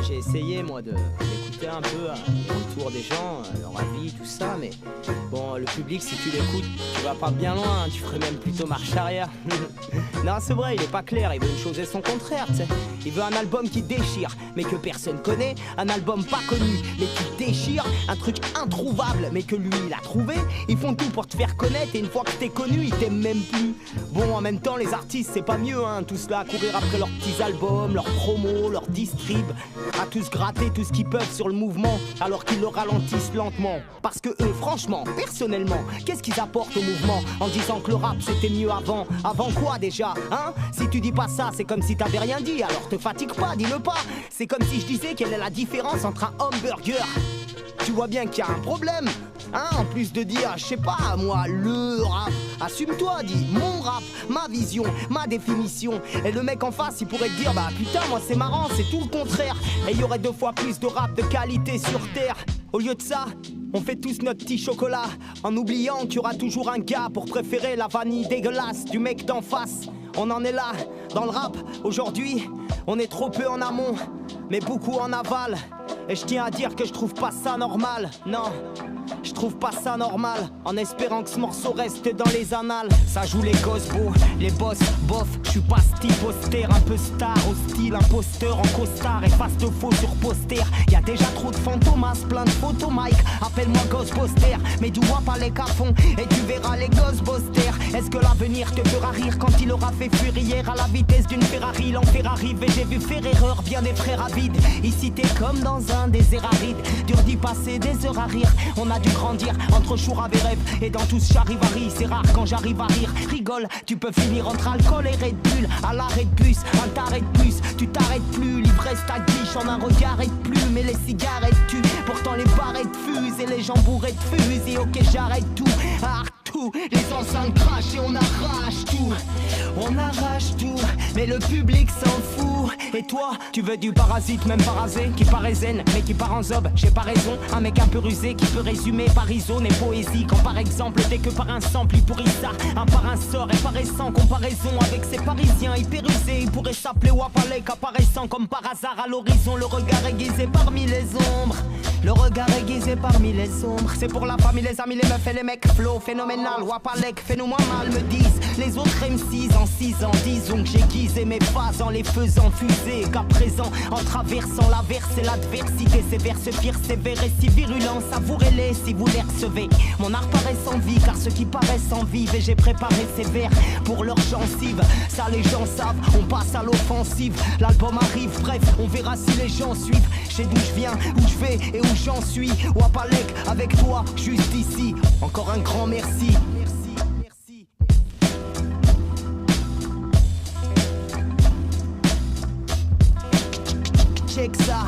j'ai essayé moi d'écouter un peu les retours des gens, leur avis, tout ça, mais bon, le public, si tu l'écoutes, tu vas pas bien loin, tu ferais même plutôt marche arrière. Non, c'est vrai, il est pas clair, il veut une chose et son contraire, tu sais. Il veut un album qui déchire, mais que personne connaît, un album pas connu, mais qui déchire, un truc introuvable, mais que lui, il a trouvé. Ils font tout pour te faire connaître, et une fois que t'es connu, ils t'aiment même plus. Bon, en même temps, les artistes, c'est pas mieux, hein, tous là à courir après leurs petits albums, leurs promos, leurs distrib, à tous gratter tout ce qu'ils peuvent sur le mouvement, alors qu'ils le ralentissent lentement. Parce que eux, franchement, personnellement, qu'est-ce qu'ils apportent au mouvement en disant que le rap c'était mieux avant? Avant quoi déjà, hein? Si tu dis pas ça, c'est comme si t'avais rien dit, alors te fatigue pas, dis-le pas. C'est comme si je disais quelle est la différence entre un hamburger. Tu vois bien qu'il y a un problème, hein, en plus de dire, je sais pas, moi, le rap. Assume-toi, dis, mon rap, ma vision, ma définition. Et le mec en face, il pourrait te dire, bah putain, moi c'est marrant, c'est tout le contraire. Et il y aurait 2 fois plus de rap de qualité sur terre. Au lieu de ça, on fait tous notre petit chocolat, en oubliant qu'il y aura toujours un gars pour préférer la vanille dégueulasse du mec d'en face. On en est là, dans le rap, aujourd'hui, on est trop peu en amont, mais beaucoup en aval. Et je tiens à dire que je trouve pas ça normal, non, je trouve pas ça normal, en espérant que ce morceau reste dans les annales. Ça joue les gosses beaux, les boss, bof, je suis pas style austère, un peu star, au style imposteur en costard, et face de faux sur poster. Y'a déjà trop de fantomas, plein de photos Mike, appelle-moi Ghostbuster, mais du wap à les cafons, et tu verras les Ghostbusters. Est-ce que l'avenir te fera rire quand il aura fait fuir hier à la vitesse d'une Ferrari? L'enfer arrive et j'ai vu faire erreur bien des frères avides. Ici t'es comme dans un désert aride, dur d'y passer des heures à rire. On a dû grandir entre chourave et rêve, et dans tout ce charivari, c'est rare quand j'arrive à rire. Rigole, tu peux finir entre alcool et Red Bull, à l'arrêt de bus, un taré de plus, tu t'arrêtes plus, l'ivresse t'aguiche en un regard et de plus, mais les cigarettes tuent, pourtant les barrettes fusent et les gens bourrés de fusent, et ok j'arrête tout, tout, les enceintes crachent et on arrache tout, mais le public s'en fout. Et toi, tu veux du parasite, même parasé, qui paraît zen, mais qui part en zob, j'ai pas raison. Un mec un peu rusé qui peut résumer par isone et poésie, quand par exemple, dès que par un sample il pourrit ça, un par un sort et paraissant comparaison avec ces parisiens hyper usés, il pourrait s'appeler Wapalek, apparaissant comme par hasard à l'horizon, le regard aiguisé parmi les ombres. Le regard aiguisé parmi les ombres. C'est pour la famille, les amis, les meufs et les mecs. Flow phénoménal, Wapalek, fais-nous moins mal, me disent les autres M6 en 6 ans. Disons que j'aiguisé mes phases en les faisant fuser, qu'à présent, en traversant l'averse et l'adversité, ces vers se firent sévères et si virulents, savourez-les si vous les recevez. Mon art paraît sans vie, car ceux qui paraissent en vivent, et j'ai préparé ces vers pour leurs gencives. Ça les gens savent, on passe à l'offensive. L'album arrive, bref, on verra si les gens suivent. Je sais d'où je viens, où je vais et où j'en suis. Wapalek, avec toi, juste ici. Encore un grand merci. Check ça.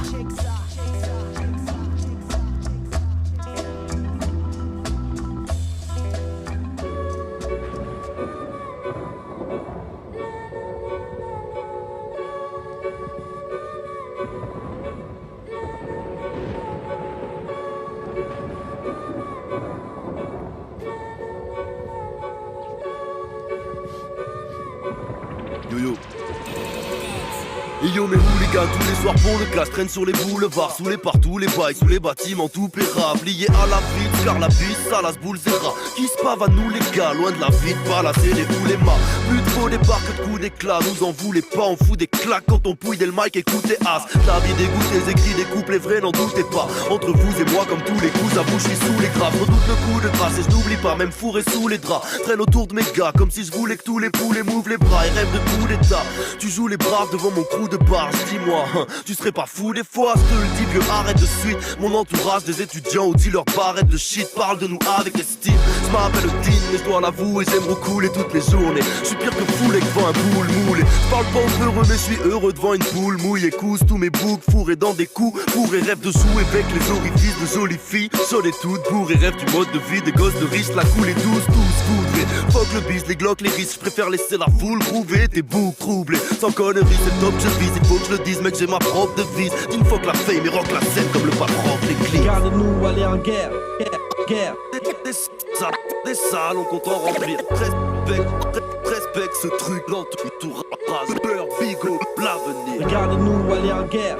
Yo-yo. Et yo mes hooligans tous les soirs pour le casse traînent sur les boulevards, sous les partout, les bails, sous les bâtiments, tout pérable, liés à la vie, car la bise, Salas, boule, zéra, qui se pave à nous les gars, loin de la vie de balasser les fous les mâts. Plus de faux départ que de coups d'éclat, nous en voulez pas, on fout des claques quand on pouille dès le mic, écoutez as. La vie dégoûte, les écrits, des couplets vrais, n'en doutez pas. Entre vous et moi, comme tous les coups, à vous, je suis sous les graves. Redoute le coup de grâce et je n'oublie pas, même fourré sous les draps. Traîne autour de mes gars, comme si je voulais que tous les poulets m'ouvrent les bras et rêvent de coup d'état. Tu joues les braves devant mon crew de barge, dis-moi, tu serais pas fou des fois, je te le dis vieux, arrête de suite. Mon entourage des étudiants ou dealers barrette de shit, parle de nous avec estime. Je m'appelle Dean, mais je dois l'avouer, j'aime recouler toutes les journées. Je suis pire que foulé devant un boule moulé. Je parle pas aux heureux, mais je suis heureux devant une poule mouillée. Cousse tous mes boucs, fourrés dans des coups, pour et rêve de jouer avec les orifices de jolies filles. Sonner toutes pour et rêve du mode de vie des gosses de riches, la coulée douce, tous foudrés. Fuck le bis, les glocks, les risques, je préfère laisser la foule groover, tes boucs troublés. Sans conneries, c'est top, je vise, il faut que je le dise, mec, j'ai ma propre devise. D'une fois que la fame et rock la scène comme le patron l'église. Regarde-nous aller en guerre, guerre. Des salles, on compte en remplir. Respect, respecte ce truc, l'entourage, peur, bigot, l'avenir. Regardez-nous aller en guerre,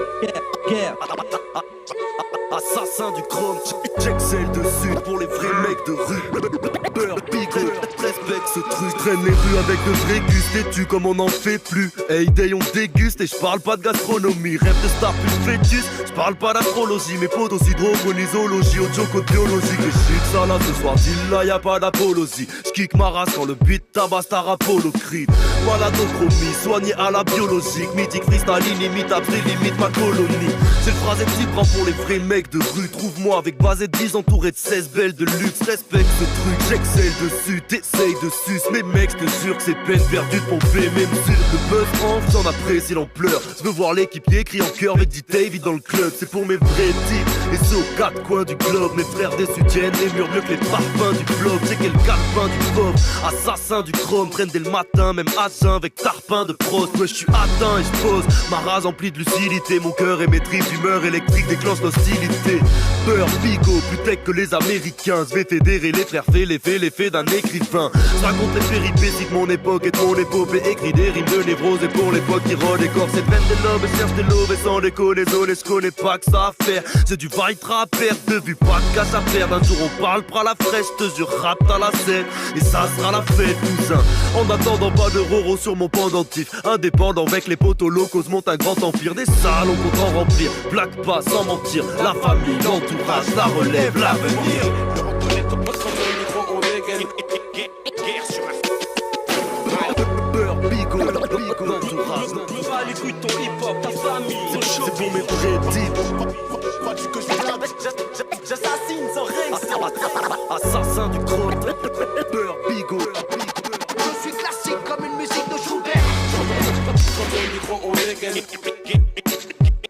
guerre. Assassin du chrome, check celle de sud pour les vrais mecs de rue. Peur, bigot, respecte ce truc. Traîne les rues avec de vrais gus, têtu comme on n'en fait plus. Hey day on déguste et j'parle pas de gastronomie. Rêve de star plus fœtus, j'parle pas d'astrologie. Mes potes aussi drogonisologie, audio code biologique. Et chic ça là ce soir, dis là y'a pas d'apologie. J'kick ma race quand le beat tabasse ta rapolo crie. Maladochromie, soigné à la biologique. Mythique freestyle inimitable, limite ma colonie. C'est le phrase type prend pour les vrais mecs de rue. Trouve-moi avec base et 10 entouré de 16 belles de luxe. Respecte ce truc, j'excelle dessus. T'essayes de sus, mes mecs, je te jure que c'est peine perdue de pomper. Même sur le buzz en j'en apprécie l'ampleur. Je veux voir l'équipier crier en cœur avec D-David dans le club. C'est pour mes vrais types et ceux aux quatre coins du globe. Mes frères déçus tiennent les murs mieux que les parfums du blog. C'est quel calepin du pauvre, assassin du chrome. Traîne dès le matin, même à jeun avec tarpin de prose. Ouais, je suis atteint et je pose ma rase emplie de lucidité. Mon cœur et mes tripes d'humeur électrique déclenchent l'hostilité. Peur, bigot, plus tech que les Américains. Je vais fédérer les frères, fais l'effet d'un écrivain. Je raconte les péripéties de mon époque et de mon épopée. Écrit des rimes de névrose et pour l'époque qui redécore cette veine des lobes et cherche des lobes et sans déconner, désolé, je connais pas que ça à faire. C'est du vitre à perdre, de vue, pas de cash à perdre. Un jour on parle à la fraîche, je te jure, rapte à la scène. Et ça sera la fête, cousin. En attendant pas de roro sur mon pendentif. Indépendant avec les potos locaux, monte un grand empire. Des salles, on compte en remplir. Blague pas sans mentir. La famille, l'entourage, la relève, l'avenir. Peur, bigot, l'entourage. Écoute ton hip-hop, ta famille. C'est pour mes vrais types. J'assassine sans règle. Assassin du chrome. Peur, bigot. Je suis classique comme une musique de Schubert.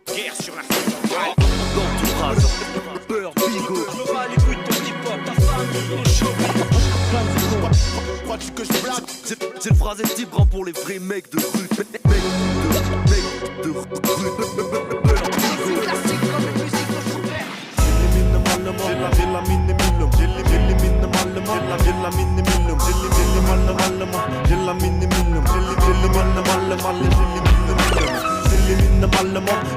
Guerre sur la L'entourage. Peur, bigot. écoute ton hip-hop, ta famille. C'est le phrase type grand pour les vrais mecs de rue. Mecs de rue.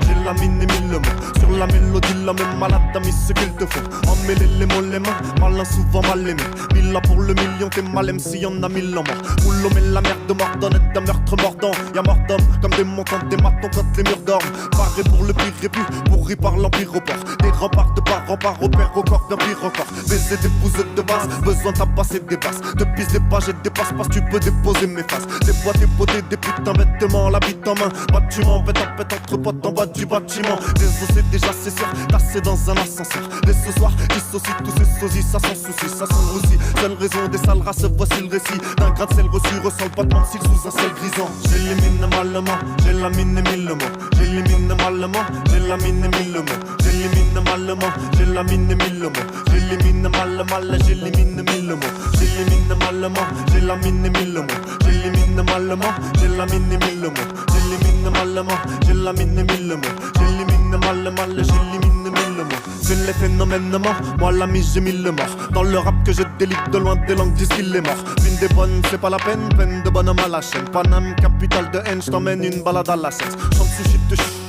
J'ai la mine et mille mains. Sur la mélodie, la même malade a mis ce qu'il te faut. Emmêler les mots, les mains, malin souvent mal aimé. Mille pour le million, t'es mal même s'il y en a mille en mort. Boulot mais la merde m'ordonne d'un meurtre mordant. Y'a mort d'homme, comme des montants, des matons quand les murs dorment. Paré pour le pire et puis pourri par l'empire au port. Des remparts de par rempart, repère au corps d'un pire encore. Baiser des pouces de base, besoin de tabasser des basses. De pisse des pages et des passe-passe, tu peux déposer mes faces. Des boîtes, des potés, des putains vêtements, la bite en main. Bâtiment, pète en pète entre potes en bas du bâtiment. Les os c'est déjà c'est sûr, tassé dans un ascenseur. Dès ce soir, dissocie tous ces sosies, ça sans souci, ça sans aussi. Seule raison des sales races, voici le récit d'un grain de sel reçu, ressent pas de cils sous un sel grisant. J'élimine malement, j'ai la mine et mille mots. J'élimine malement, j'ai la mine et mille mots. J'élimine malement, j'ai la mine et mille mots. J'élimine mal, j'élimine mille mots. J'élimine malement, j'ai la mine et mille mots. J'élimine malement, j'ai la mine et mille mots. J'élimine malement, j'ai la mine et mille mots. J'élimine mal, j'élimine mille mots. Fais les phénomènes morts, moi l'ami j'ai mille morts. Dans le rap que je délite de loin des langues disent qu'il est mort. Une des bonnes c'est pas la peine, peine de bonhomme à la chaîne. Paname, capitale de haine, j't'emmène une balade à la scène. Chante sous shit de shoot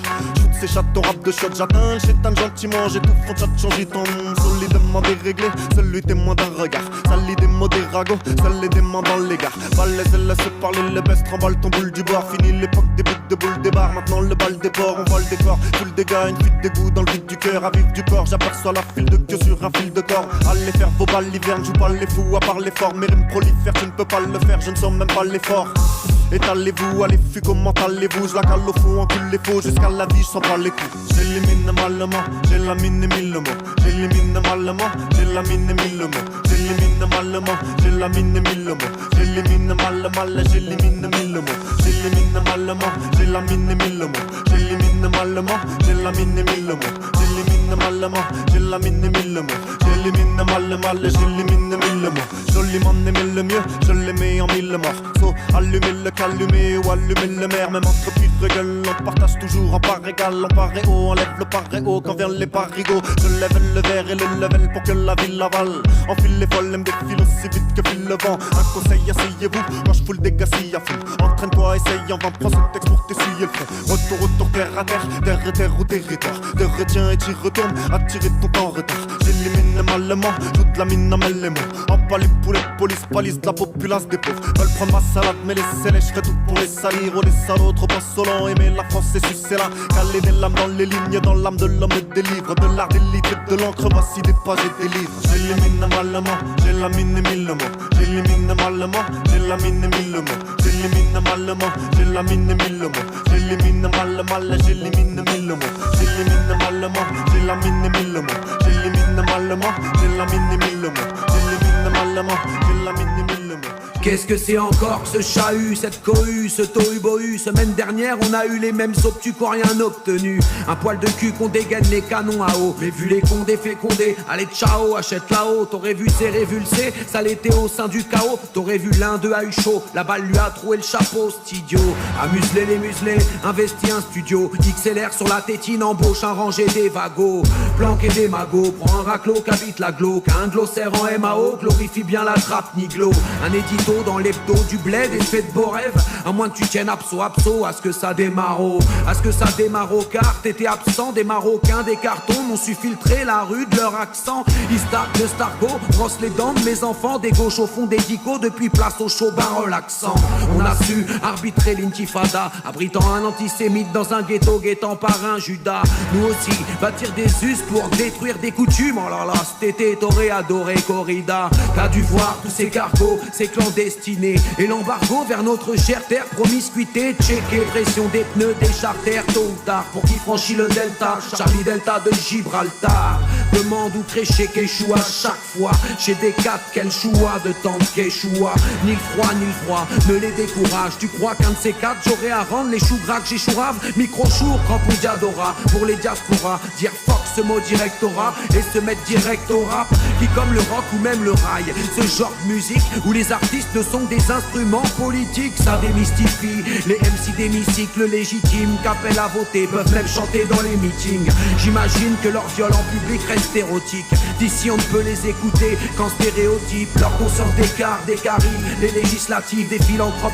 ces châteaux rap de shot. J'atteins le chétan gentiment, j'ai tout fond de chat changé ton nom. Solidement déréglé, celui témoin d'un regard. Sali des mots des ragots, seuls les démons dans les gares. Balèze et laisse parler le best, remballe ton boule du bord. Fini l'époque des buts de boule des bars, maintenant le bal des ports. On vole des corps, tout le dégât, une fuite d'égout dans le vide du cœur. À vif du corps, j'aperçois la file de queue sur un fil de corps. Allez faire vos balles l'hiver, joue pas les fous à part l'effort. Mes rimes prolifèrent, je ne peux pas le faire, je ne sens même pas l'effort. Étalez-vous, allez fût, comment allez-vous? Je la cale au fond, encule les faux, jusqu'à la vie, je sens pas les coups. J'élimine malement, j'ai la mine et mille mots. J'élimine malement, j'ai la mine et mille mots. J'élimine malement, j'ai la mine et mille mots. J'élimine mal, j'élimine mille mots. J'élimine malement, j'ai la mine et mille mots. J'élimine malement, j'élimine mille mots. J'élimine malement, j'élimine mille mots. J'élimine mal, j'élimine mille mots. Joliment aimer le mieux, je les mets en mille morceaux. Allumer le calumet ou allumer le mer. Même entre pire gueule, on partage toujours en part égale. En part et haut, on lève le part et haut quand vient les parigots. Je lève le verre et le level pour que la ville avale. Enfile les folles, me défile aussi vite que file le vent. Un conseil, asseyez-vous, moi je fous le dégassis à fond. Entraîne-toi, essaye, en vain, prends ce texte pour t'essuyer le front. Retour, terre à terre, terre et terre ou territoire. Te retiens et t'y retournes, attirer ton temps en retard. J'élimine malement, joue de la mine à mêler les mots. En palais poulet, police, palisse de la populace des pauvres. Veulent prendre ma salade, mais laissez les, j'ferai tout pour les salir. Oh les salauds, trop insolents, aimer la France c'est sucer là. Caler des lames dans les lignes, dans l'âme de l'homme et des livres. De l'art, des litres, de l'encre, voici des pages et des livres. J'élimine malement, j'élimine mille mots. J'élimine malement, j'élimine mille mots. J'élimine malement, j'élimine mille mots. J'élimine j'élimine mille mots. J'élimine malement, j'élimine mille mots. J'élimine malement, j'élimine mille mots. J'élimine malement, j'élimine mille mots. Qu'est-ce que c'est encore que ce chahut, cette cohue, ce tohu-bohu? Semaine dernière, on a eu les mêmes obtus qu'on rien obtenu. Un poil de cul qu'on dégaine les canons à eau. Mais vu les condés fécondés, allez ciao, achète là-haut. T'aurais vu ces révulsés, ça l'était au sein du chaos. T'aurais vu l'un d'eux a eu chaud, la balle lui a troué le chapeau, cet idiot. A museler les muselés, investi un studio. XLR sur la tétine, embauche un rangé des vagos. Planquer des magots, prends un raclo qu'habite la glauque. Un glossaire en MAO, glorifie bien la trappe niglo. Un édito dans l'hebdo du bled et fait de beaux rêves. À moins que tu tiennes abso à ce que ça démarre à ce que ça démarre au car t'étais absent. Des Marocains, des cartons m'ont su filtrer la rue de leur accent. Ils startent le stargo, brosse les dents de mes enfants. Des gauches au fond des dicos, depuis place au chaud bain relaxant. On a su arbitrer l'intifada, abritant un antisémite dans un ghetto, guettant par un Judas. Nous aussi, bâtir des us pour détruire des coutumes. Oh là là, cet été t'aurais adoré corrida. T'as dû voir tous ces cargos, ces clandestins et l'embargo vers notre chère terre, promiscuité, checker, pression des pneus, des charters, tôt ou tard, pour qui franchit le delta, Charlie Delta de Gibraltar. Demande où crécher qu'échoue à chaque fois, chez des quatre, quel choix de temps qu'échoua. Ni le froid, ne les décourage. Tu crois qu'un de ces quatre, j'aurais à rendre les choux gras que j'échouave? Micro-chour, crampon diadora, pour les diasporas, dire fuck ce mot direct au rap et se mettre direct au rap, qui comme le rock ou même le rail, ce genre de musique où les artistes ne sont des instruments politiques, ça démystifie les MC d'hémicycle légitimes qu'appellent à voter, peuvent même chanter dans les meetings. J'imagine que leur viol en public reste érotique. D'ici on ne peut les écouter qu'en stéréotype. Leur conscience d'écart, d'écarie, les législatives, des philanthropes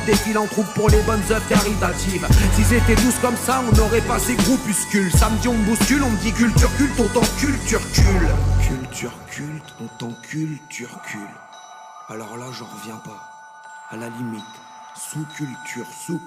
pour les bonnes œuvres caritatives. S'ils étaient tous comme ça, on n'aurait pas ces groupuscules. Samedi on me bouscule, on me dit culture culte, on t'encule, turcule. Culture culte, on t'encule, turcule. Alors là j'en reviens pas. À la limite, sous-culture, souk.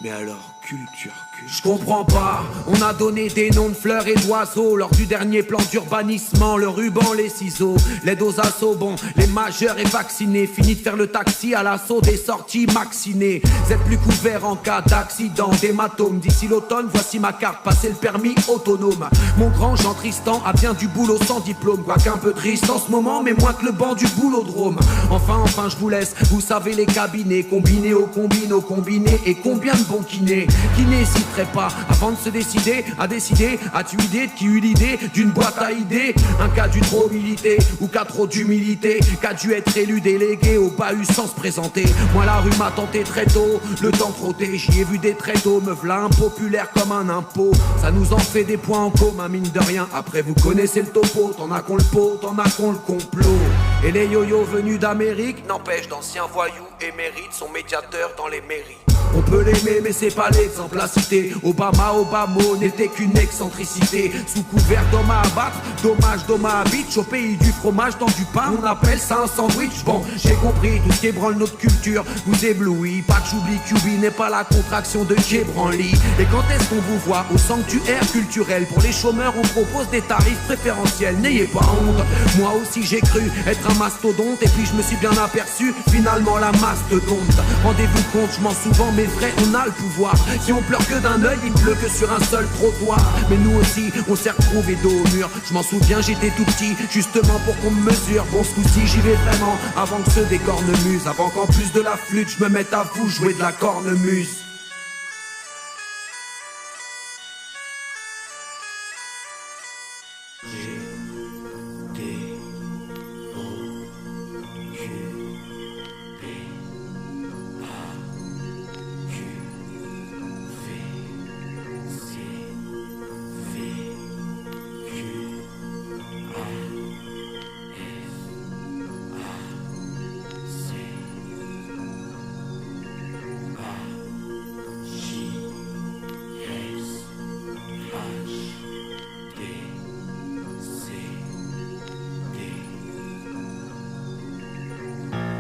Mais alors, culture. Je comprends pas, on a donné des noms de fleurs et d'oiseaux lors du dernier plan d'urbanisme, le ruban, les ciseaux, l'aide aux assauts, bon, les majeurs et vaccinés, fini de faire le taxi à l'assaut des sorties vaccinées. Vous êtes plus couverts en cas d'accident, d'hématome. D'ici l'automne, voici ma carte, passer le permis autonome. Mon grand Jean Tristan a bien du boulot sans diplôme, quoique un peu triste en ce moment, mais moins que le banc du boulodrome. Enfin, je vous laisse, vous savez les cabinets, combinés au combiné, et combien de bons kinés qui n'hésiterait pas avant de se décider. As-tu idée de qui eut l'idée d'une boîte à idées? Un cas du trop milité ou cas trop d'humilité, qu'a dû être élu délégué au bahut sans se présenter. Moi la rue m'a tenté très tôt, le temps trotté, j'y ai vu des tréteaux, me v'là impopulaire comme un impôt. Ça nous en fait des points en commun mine de rien. Après vous connaissez le topo, t'en as qu'on le pot, t'en as qu'on le complot. Et les yo-yo venus d'Amérique n'empêchent d'anciens voyous émérites sont médiateurs dans les mairies. On peut l'aimer mais c'est pas l'exemple à citer. Obama n'était qu'une excentricité. Sous couvert d'homme à abattre, dommage à bitch. Au pays du fromage dans du pain, on appelle ça un sandwich. Bon, j'ai compris, tout ce qui ébranle notre culture vous éblouit. Pas que j'oublie QB n'est pas la contraction de Kébranly. Et quand est-ce qu'on vous voit au sanctuaire culturel? Pour les chômeurs on propose des tarifs préférentiels. N'ayez pas honte, moi aussi j'ai cru être un mastodonte. Et puis je me suis bien aperçu, finalement la mastodonte. Rendez-vous compte, je m'en souvent mais vrai, on a le pouvoir. Si on pleure que d'un œil, il pleut que sur un seul trottoir. Mais nous aussi, on s'est retrouvés dos au mur. Je m'en souviens, j'étais tout petit, justement pour qu'on me mesure. Bon, ce coup-ci, j'y vais vraiment, avant que ceux des cornemuses, avant qu'en plus de la flûte, je me mette à vous jouer de la cornemuse.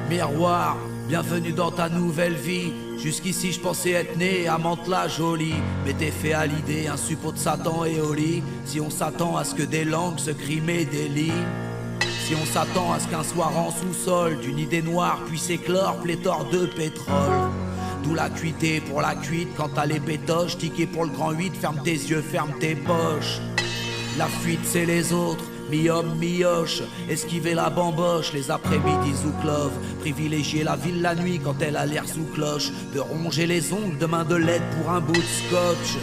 Miroir, bienvenue dans ta nouvelle vie. Jusqu'ici je pensais être né à Mantes-la-Jolie, mais t'es fait à l'idée un suppôt de Satan et au lit. Si on s'attend à ce que des langues se criment et des lits, si on s'attend à ce qu'un soir en sous-sol d'une idée noire puisse éclore pléthore de pétrole. D'où la cuité pour la cuite quand t'as les pétoches. Ticket pour le grand 8, ferme tes yeux, ferme tes poches. La fuite c'est les autres, mi-homme, mi-hoche. Esquiver la bamboche, les après-midi Zouklov. Privilégier la ville la nuit quand elle a l'air sous cloche. De ronger les ongles de main de LED pour un bout de scotch.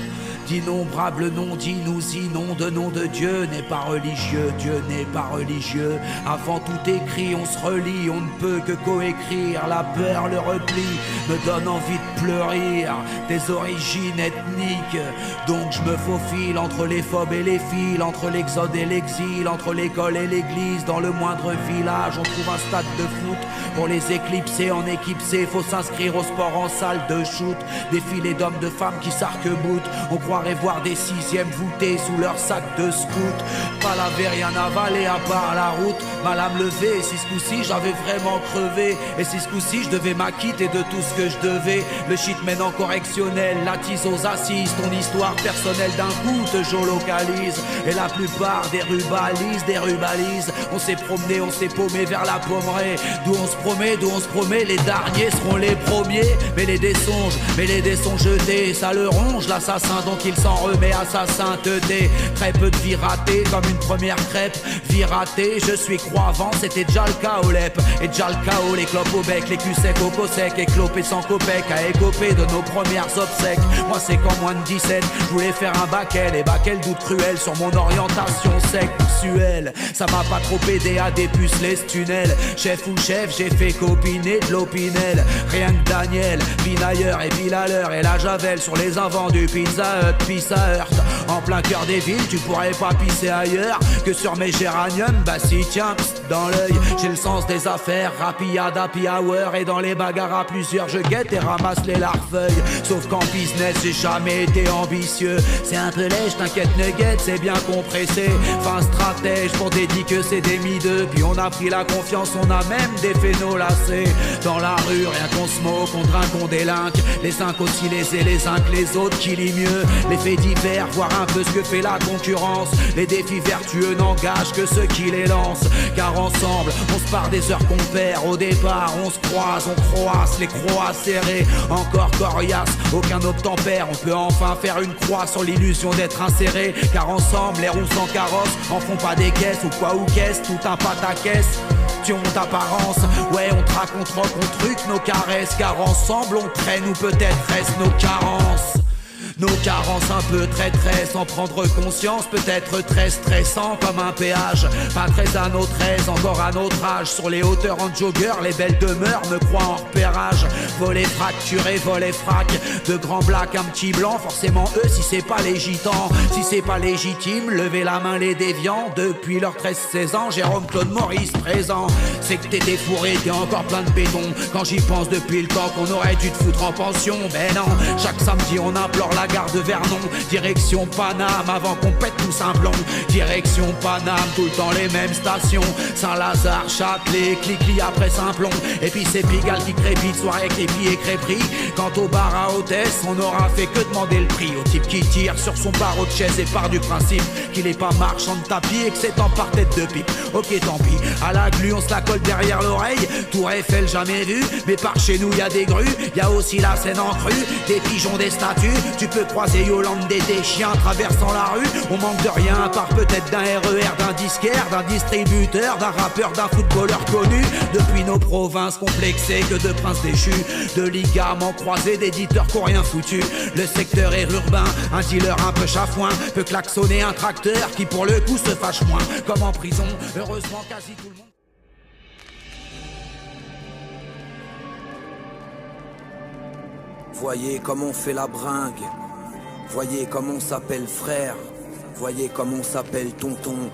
D'innombrables noms, dis-nous inonde de nom de Dieu n'est pas religieux, Dieu n'est pas religieux. Avant tout écrit, on se relie, on ne peut que coécrire. La peur, le repli, me donne envie de pleurer. Des origines ethniques, donc je me faufile entre les phobes et les fils, entre l'exode et l'exil, entre l'école et l'église. Dans le moindre village, on trouve un stade de foot. Pour les éclipser, en équipsé, faut s'inscrire au sport en salle de shoot. Défilé d'hommes, de femmes qui s'arc-boutent. On croirait voir des sixièmes voûtés sous leur sac de scout. Pas laver, rien avaler à part la route. Mal à me lever, et si ce coup-ci j'avais vraiment crevé. Et si ce coup-ci je devais m'acquitter de tout ce que je devais. Le shit mène en correctionnel, la tise aux assises. Ton histoire personnelle d'un coup te géolocalise. Et la plupart des rubalises. On s'est promené, on s'est paumé vers la pommerie. D'où on se promet, les derniers seront les premiers. Mais les dés sont jetés. Ça le ronge l'assassin, donc il s'en remet à sa sainteté. Très peu de vie ratée, comme une première crêpe. Vie ratée, je suis croyant, c'était déjà le cas au LEP. Et déjà le chaos, les clopes au bec, les culs secs au pot sec. Éclopés sans copec, à écoper de nos premières obsèques. Moi c'est qu'en moins de 17, je voulais faire un baquel. Et baquel doute cruel sur mon orientation sexuelle. Ça m'a pas trop aidé à dépuceler ce tunnel. Chef ou chef, j'ai fait copiner de l'opinel. Rien que Daniel, pinailleur et pile à l'heure. Et la javel sur les invendus Pizza Hut, puis ça heurte. En plein cœur des villes, tu pourrais pas pisser ailleurs que sur mes géraniums. Bah si tiens, pst, dans l'œil, j'ai le sens des affaires. Rapillade, happy hour. Et dans les bagarres à plusieurs, je guette et ramasse les larfeuilles. Sauf qu'en business, j'ai jamais été ambitieux. C'est un peu lèche, t'inquiète nugget, c'est bien compressé. Fin stratège pour dédier que c'est des mi-deux. Puis on a pris la confiance, on a même des phénolacés. Dans la rue, rien qu'on se moque, on trinque, on délinque. Les uns aussi lésés, les uns que les autres, qui lit mieux. Les faits divers, voir un peu ce que fait la concurrence. Les défis vertueux n'engagent que ceux qui les lancent. Car ensemble, on se part des heures qu'on perd. Au départ, on se croise, on croise, les croix serrées. Encore coriace, aucun obtempère. On peut enfin faire une croix sur l'illusion d'être inséré. Car ensemble, les roues sans carrosse en font pas des caisses. Ou quoi ou qu'est-ce, tout un pataquès. Tu honte apparence, ouais on te raconte rock, on truc nos caresses. Car ensemble on traîne ou peut-être reste nos carences. Nos carences un peu traîtres, sans prendre conscience, peut-être très stressant comme un péage. Pas très à notre aise, encore à notre âge. Sur les hauteurs en jogger, les belles demeures me croient en repérage. Voler fracturé, voler frac, de grands blacks, un petit blanc. Forcément eux si c'est pas les gitans. Si c'est pas légitime, levez la main les déviants. Depuis leurs 13-16 ans, Jérôme Claude Maurice présent. C'est que t'étais fourré, t'es encore plein de béton. Quand j'y pense depuis le temps qu'on aurait dû te foutre en pension. Ben non, chaque samedi on implore la gare de Vernon, direction Paname avant qu'on pète tous un plomb. Direction Paname, tout le temps les mêmes stations. Saint-Lazare, Châtelet, Clicquy après Saint-Plon. Et puis c'est Pigalle qui crépite, soirée crépi et crêperie. Quant au bar à hôtesse, on aura fait que demander le prix. Au type qui tire sur son barreau de chaise et part du principe qu'il est pas marchand de tapis et que c'est en par tête de pipe. Ok tant pis, à la glu on se la colle derrière l'oreille. Tour Eiffel jamais vu, mais par chez nous y a des grues. Y a aussi la Seine en crue, des pigeons, des statues. Tu peux croiser Yolande des chiens traversant la rue. On manque de rien à part peut-être d'un RER, d'un disquaire, d'un distributeur, d'un rappeur, d'un footballeur connu. Depuis nos provinces complexées que de princes déchus, de ligaments croisés, d'éditeurs qui ont rien foutu. Le secteur est urbain, un dealer un peu chafouin peut klaxonner un tracteur qui pour le coup se fâche moins. Comme en prison, heureusement quasi tout le monde. Voyez comme on fait la bringue. Voyez comme on s'appelle frère. Voyez comme on s'appelle tonton.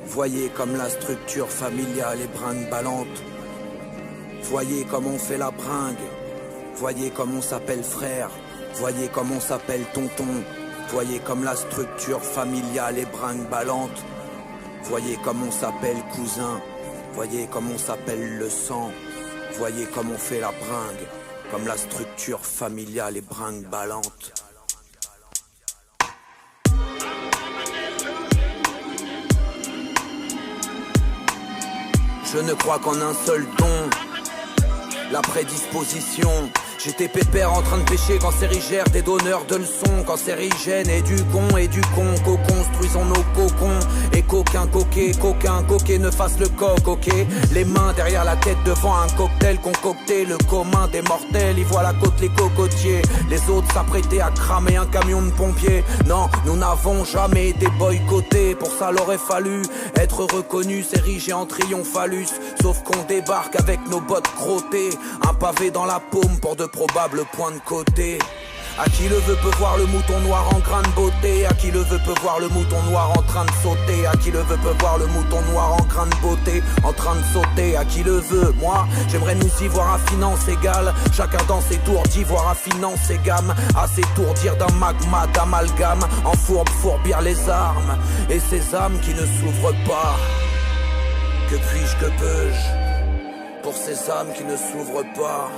Voyez comme la structure familiale est brinque-ballante. Voyez comme on fait la bringue. Voyez comme on s'appelle frère. Voyez comme on s'appelle tonton. Voyez comme la structure familiale est brinque-ballante. Voyez comme on s'appelle cousin. Voyez comme on s'appelle le sang. Voyez comme on fait la bringue, comme la structure familiale est bringue-ballante. Je ne crois qu'en un seul don, la prédisposition. J'étais pépère en train de pêcher quand Sérigère des donneurs de leçons. Quand Sérigène et du con, co-construisons nos cocons. Et qu'aucun coquet ne fasse le coq, ok. Les mains derrière la tête devant un cocktail concocté. Le commun des mortels, y voit la côte les cocotiers. Les autres s'apprêtaient à cramer un camion de pompiers. Non, nous n'avons jamais été boycottés. Pour ça l'aurait fallu être reconnu, s'ériger en triomphalus. Sauf qu'on débarque avec nos bottes crottées, un pavé dans la paume pour de probables points de côté. À qui le veut peut voir le mouton noir en grain de beauté. À qui le veut peut voir le mouton noir en train de sauter. À qui le veut peut voir le mouton noir en grain de beauté, en train de sauter. À qui le veut, moi j'aimerais nous y voir à finance égale. Chacun dans ses tours d'y voir à finance et gamme. À s'étourdir d'un magma d'amalgame. En fourbe fourbir les armes et ces âmes qui ne s'ouvrent pas. Que puis-je, que peux-je pour ces âmes qui ne s'ouvrent pas?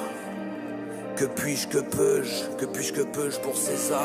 Que puis-je, que peux-je pour ces âmes?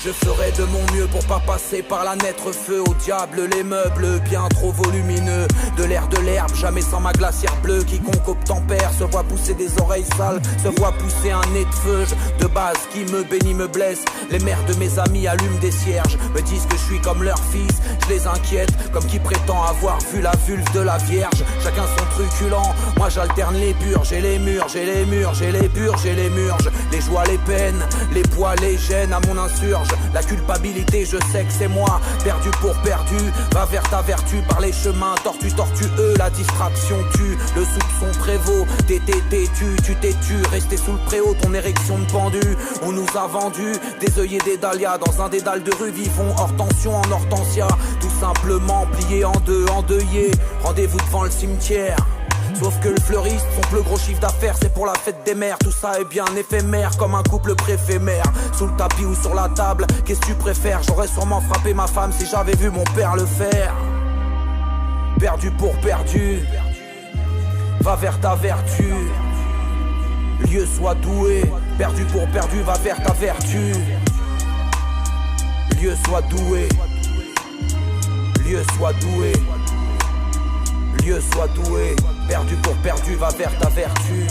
Je ferai de mon mieux pour pas passer par la naître feu. Au diable les meubles bien trop volumineux. De l'air de l'herbe, jamais sans ma glacière bleue. Quiconque obtempère se voit pousser des oreilles sales, se voit pousser un nez de feu. De base qui me bénit me blesse. Les mères de mes amis allument des cierges, me disent que je suis comme leur fils. Je les inquiète comme qui prétend avoir vu la vulve de la vierge. Chacun son truculent, moi j'alterne les purges et les murs. J'ai les murs, j'ai les purges et les murges. Les joies, les peines, les poids, les gênes à mon insurge. La culpabilité, je sais que c'est moi, perdu pour perdu. Va vers ta vertu par les chemins tortueux. La distraction tue, le soupçon prévaut. Tu t'es tu, resté sous le préau, ton érection de pendu. On nous a vendu des œillets, des dahlias. Dans un dédale de rue vivons hors tension en hortensia. Tout simplement plié en deux, endeuillé. Rendez-vous devant le cimetière. Sauf que le fleuriste, son plus gros chiffre d'affaires, c'est pour la fête des mères. Tout ça est bien éphémère, comme un couple préfet-mère. Sous le tapis ou sur la table, qu'est-ce que tu préfères? J'aurais sûrement frappé ma femme si j'avais vu mon père le faire. Perdu pour perdu, va vers ta vertu. Lieu soit doué, perdu pour perdu, va vers ta vertu. Lieu soit doué, lieu soit doué. Lieu soit doué, perdu pour perdu, va vers ta vertu.